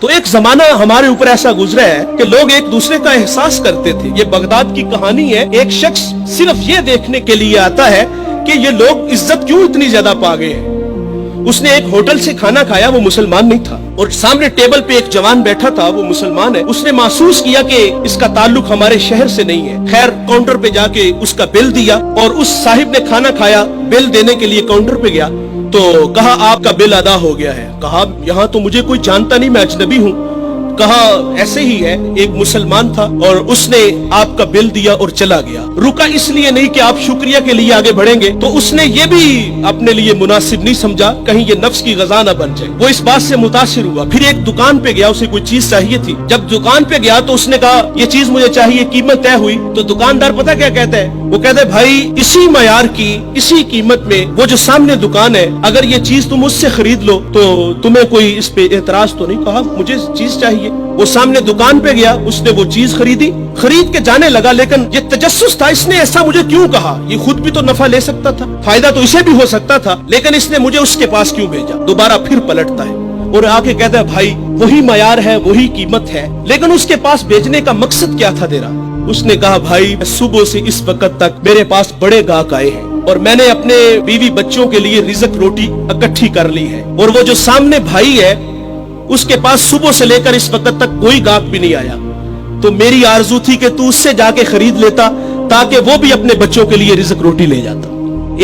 تو ایک जमाना हमारे ऊपर ऐसा गुजरा है कि लोग एक दूसरे का एहसास करते थे। ये बगदाद की कहानी है। एक शख्स सिर्फ ये देखने के लिए आता है कि ये लोग इज्जत क्यों इतनी ज्यादा पा गए हैं। उसने एक होटल से खाना खाया, वो मुसलमान नहीं था, और सामने टेबल पे एक जवान बैठा था, वो मुसलमान है। उसने महसूस किया कि इसका ताल्लुक हमारे शहर से नहीं है। खैर काउंटर पे जाके उसका बिल दिया, और उस साहिब ने खाना खाया, बिल देने के लिए काउंटर पे गया तो कहा आपका बिल अदा हो गया है। कहा यहाँ तो मुझे कोई जानता नहीं, मैं अजनबी हूँ। कहा ऐसे ही है, एक मुसलमान था और उसने आपका बिल दिया और चला गया। रुका इसलिए नहीं कि आप शुक्रिया के लिए आगे बढ़ेंगे, तो उसने ये भी अपने लिए मुनासिब नहीं समझा कहीं ये नफ्स की गजा न बन जाए। वो इस बात से मुतासिर हुआ। फिर एक दुकान पे गया, उसे कोई चीज चाहिए थी। जब दुकान पे गया तो उसने कहा ये चीज मुझे चाहिए, कीमत तय हुई। तो दुकानदार पता क्या कहता है, वो कहता है भाई इसी मयार की इसी कीमत में वो जो सामने दुकान है, अगर ये चीज तुम उससे खरीद लो तो तुम्हें कोई इस पे एतराज तो नहीं। कहा मुझे चीज चाहिए। वो सामने दुकान पे गया, उसने वो चीज खरीदी, खरीद के जाने लगा। लेकिन ये तजस्सुस था, इसने ऐसा मुझे क्यों कहा, ये खुद भी तो नफा ले सकता था, फायदा तो इसे भी हो सकता था, लेकिन इसने मुझे उसके पास क्यों भेजा। दोबारा फिर पलटता है और आके कहता है भाई वही मयार है, वही कीमत है, लेकिन उसके पास भेजने का मकसद क्या था तेरा। उसने कहा भाई सुबह से इस वक्त तक मेरे पास बड़े गाहक आए हैं और मैंने अपने बीवी बच्चों के लिए रिज़्क रोटी इकट्ठी कर ली है, और वो जो सामने भाई है उसके पास सुबह से लेकर इस वक्त तक कोई गाहक भी नहीं आया। तो मेरी आरजू थी कि तू उससे जाके खरीद लेता ताकि वो भी अपने बच्चों के लिए रिज़्क रोटी ले जाता।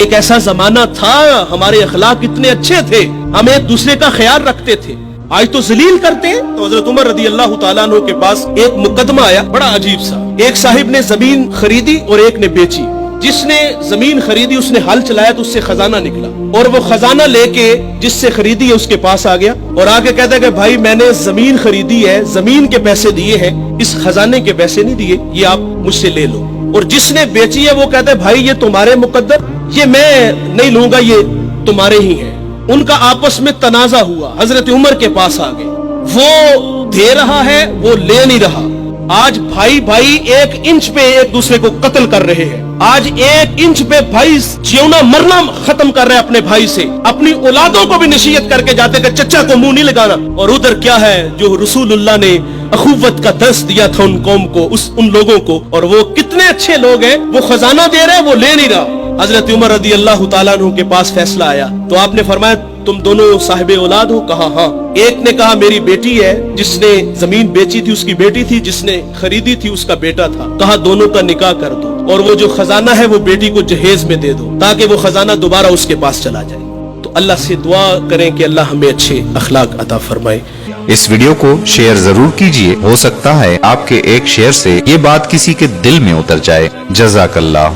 एक ऐसा जमाना था, हमारे अखलाक इतने अच्छे थे, हम एक दूसरे का ख्याल रखते थे। आज तो जलील करते हैं। तो हजरत उमर रदी अल्लाह तआला अन्हु के पास एक मुकदमा आया, बड़ा अजीब सा। एक साहिब ने जमीन खरीदी और एक ने बेची। जिसने जमीन खरीदी उसने हल चलाया तो उससे खजाना निकला, और वो खजाना लेके जिससे खरीदी है उसके पास आ गया और आके कहता है कि भाई मैंने जमीन खरीदी है, जमीन के पैसे दिए हैं, इस खजाने के पैसे नहीं दिए, ये आप मुझसे ले लो। और जिसने बेची है वो कहता है भाई ये तुम्हारे मुकद्दर, ये मैं नहीं लूंगा, ये तुम्हारे ही है। उनका आपस में तनाजा हुआ, हजरत उमर के पास आ गए। वो दे रहा है, वो ले नहीं रहा। आज भाई भाई 1 इंच पे एक दूसरे को कत्ल कर रहे हैं। आज 1 इंच पे भाई जीना मरना खत्म कर रहे हैं अपने भाई से। अपनी औलादों को भी नसीहत करके जाते कि चचा को मुंह नहीं लगाना। और उधर क्या है जो रसूलुल्लाह ने अखुवत का दर्स दिया था उन कौम को, उन लोगों को, और वो कितने अच्छे लोग हैं। वो खजाना दे रहे, वो ले नहीं रहा। हजरत उमर रदी अल्लाह तआला अन्हु के पास फैसला आया तो आपने फरमाया तुम दोनों साहिबे औलाद हो। कहा हाँ। एक ने कहा मेरी बेटी है, जिसने जमीन बेची थी उसकी बेटी थी, जिसने खरीदी थी उसका बेटा था। कहा दोनों का निकाह कर दो, और वो जो खजाना है वो बेटी को जहेज में दे दो ताकि वो खजाना दोबारा उसके पास चला जाए। तो अल्लाह से दुआ करें कि अल्लाह हमें अच्छे अखलाक अता फरमाए। इस वीडियो को शेयर जरूर कीजिए, हो सकता है आपके एक शेयर से ये बात किसी के दिल में उतर जाए। जज़ाकल्लाह।